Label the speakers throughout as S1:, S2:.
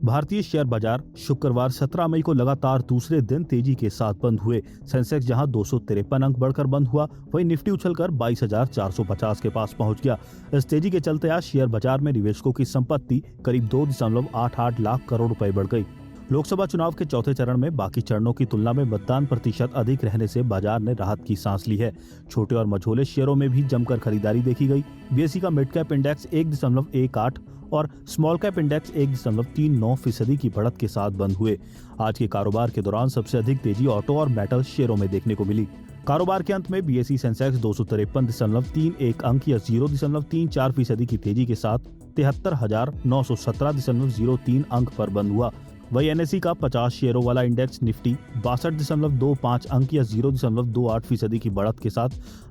S1: भारतीय शेयर बाजार शुक्रवार 17 मई को लगातार दूसरे दिन तेजी के साथ बंद हुए। सेंसेक्स जहां 253 अंक बढ़कर बंद हुआ, वहीं निफ्टी उछलकर 22,450 के पास पहुंच गया। इस तेजी के चलते आज शेयर बाजार में निवेशकों की संपत्ति करीब 2.88 लाख करोड़ रुपए बढ़ गई। लोकसभा चुनाव के चौथे चरण में बाकी चरणों की तुलना में मतदान प्रतिशत अधिक रहने से बाजार ने राहत की सांस ली है। छोटे और मझोले शेयरों में भी जमकर खरीदारी देखी गई। बीएसई का मिड कैप इंडेक्स 1.18 और स्मॉल कैप इंडेक्स 1.39% की बढ़त के साथ बंद हुए। आज के कारोबार के दौरान सबसे अधिक तेजी ऑटो और मेटल शेयरों में देखने को मिली। कारोबार के अंत में बीएसई सेंसेक्स 253.31 अंक या 0.34% की तेजी के साथ 73,917.03 अंक पर बंद हुआ। वही एनएसई का 50 शेयरों वाला इंडेक्स निफ्टी 62.25 अंक या 0.28% की बढ़त के साथ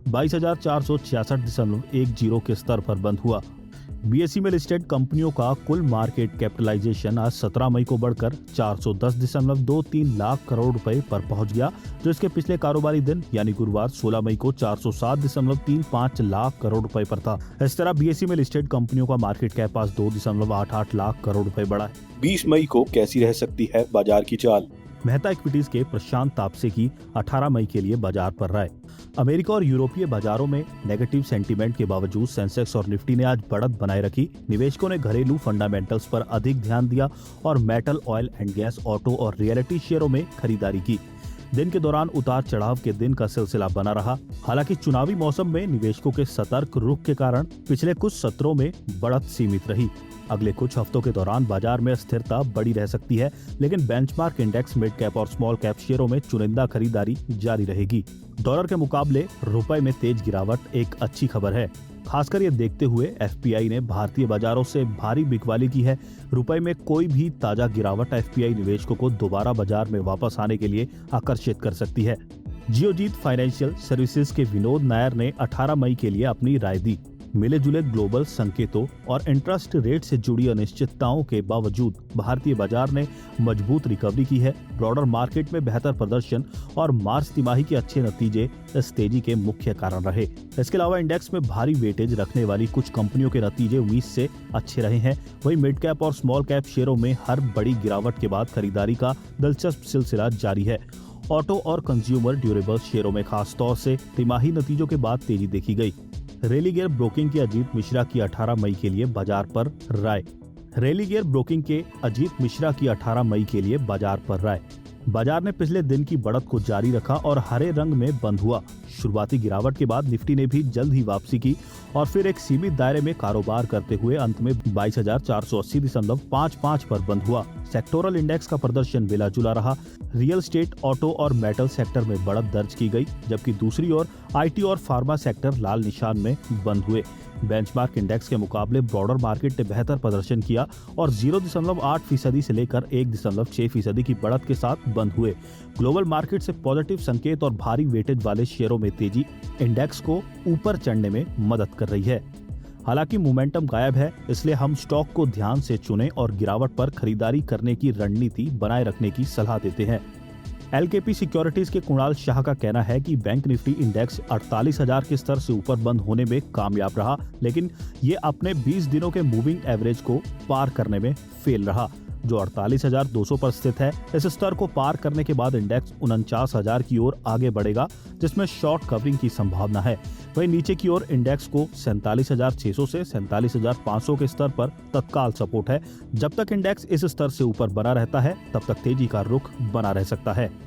S1: 22,466.10 के स्तर पर बंद हुआ। बीएसई में लिस्टेड कंपनियों का कुल मार्केट कैपिटलाइजेशन आज 17 मई को बढ़कर 410.23 लाख करोड़ रुपए पर पहुंच गया, जो इसके पिछले कारोबारी दिन यानी गुरुवार 16 मई को 407.35 लाख करोड़ रुपए पर था। इस तरह बीएसई में लिस्टेड कंपनियों का मार्केट कैप आज 2.88 लाख करोड़ रुपए बढ़ा है।
S2: 20 मई को कैसी रह सकती है बाजार की चाल?
S1: मेहता इक्विटीज के प्रशांत तापसे की 18 मई के लिए बाजार पर राय। अमेरिका और यूरोपीय बाजारों में नेगेटिव सेंटीमेंट के बावजूद सेंसेक्स और निफ्टी ने आज बढ़त बनाए रखी। निवेशकों ने घरेलू फंडामेंटल्स पर अधिक ध्यान दिया और metal, oil and gas, auto और रियलिटी शेयरों में खरीदारी की। दिन के दौरान उतार चढ़ाव के दिन का सिलसिला बना रहा। हालांकि चुनावी मौसम में निवेशकों के सतर्क रुख के कारण पिछले कुछ सत्रों में बढ़त सीमित रही। अगले कुछ हफ्तों के दौरान बाजार में स्थिरता बड़ी रह सकती है, लेकिन बेंचमार्क इंडेक्स, मिड कैप और स्मॉल कैप शेयरों में चुनिंदा खरीदारी जारी रहेगी। डॉलर के मुकाबले रुपए में तेज गिरावट एक अच्छी खबर है। खासकर ये देखते हुए एफपीआई ने भारतीय बाजारों से भारी बिकवाली की है। रुपए में कोई भी ताजा गिरावट एफपीआई निवेशकों को दोबारा बाजार में वापस आने के लिए आकर्षित कर सकती है। जियोजीत फाइनेंशियल सर्विसेज के विनोद नायर ने 18 मई के लिए अपनी राय दी। मिले जुले ग्लोबल संकेतों और इंटरेस्ट रेट से जुड़ी अनिश्चितताओं के बावजूद भारतीय बाजार ने मजबूत रिकवरी की है। ब्रॉडर मार्केट में बेहतर प्रदर्शन और मार्च तिमाही के अच्छे नतीजे इस तेजी के मुख्य कारण रहे। इसके अलावा इंडेक्स में भारी वेटेज रखने वाली कुछ कंपनियों के नतीजे उम्मीद से अच्छे रहे हैं। वहीं मिड कैप और स्मॉल कैप शेयरों में हर बड़ी गिरावट के बाद खरीदारी का दिलचस्प सिलसिला जारी है। ऑटो और कंज्यूमर ड्यूरेबल शेयरों में खास तौर से तिमाही नतीजों के बाद तेजी देखी गई। रेलिगेयर ब्रोकिंग के अजीत मिश्रा की 18 मई के लिए बाजार पर राय। रेलिगेयर ब्रोकिंग के अजीत मिश्रा की 18 मई के लिए बाजार पर राय। बाजार ने पिछले दिन की बढ़त को जारी रखा और हरे रंग में बंद हुआ। शुरुआती गिरावट के बाद निफ्टी ने भी जल्द ही वापसी की और फिर एक सीमित दायरे में कारोबार करते हुए अंत में 22,480.55 पर बंद हुआ। सेक्टोरल इंडेक्स का प्रदर्शन मिला जुला रहा। रियल एस्टेट, ऑटो और मेटल सेक्टर में बढ़त दर्ज की गई, जबकि दूसरी ओर आईटी और फार्मा सेक्टर लाल निशान में बंद हुए। बेंचमार्क इंडेक्स के मुकाबले ब्रॉडर मार्केट ने बेहतर प्रदर्शन किया और 0.8% से लेकर 1.6% की बढ़त के साथ बंद हुए। ग्लोबल मार्केट से पॉजिटिव संकेत और भारी वेटेज वाले शेयरों में तेजी इंडेक्स को ऊपर चढ़ने में मदद कर रही है। हालांकि मोमेंटम गायब है, इसलिए हम स्टॉक को ध्यान से चुनें और गिरावट पर खरीदारी करने की रणनीति बनाए रखने की सलाह देते हैं। एलकेपी सिक्योरिटीज के कुणाल शाह का कहना है कि बैंक निफ्टी इंडेक्स 48,000 के स्तर से ऊपर बंद होने में कामयाब रहा, लेकिन ये अपने 20 दिनों के मूविंग एवरेज को पार करने में फेल रहा, जो 48,200 पर स्थित है। इस स्तर को पार करने के बाद इंडेक्स 49,000 की ओर आगे बढ़ेगा, जिसमें शॉर्ट कवरिंग की संभावना है। वहीं नीचे की ओर इंडेक्स को 47,600 से 47,500 के स्तर पर तत्काल सपोर्ट है। जब तक इंडेक्स इस स्तर से ऊपर बना रहता है, तब तक तेजी का रुख बना रह सकता है।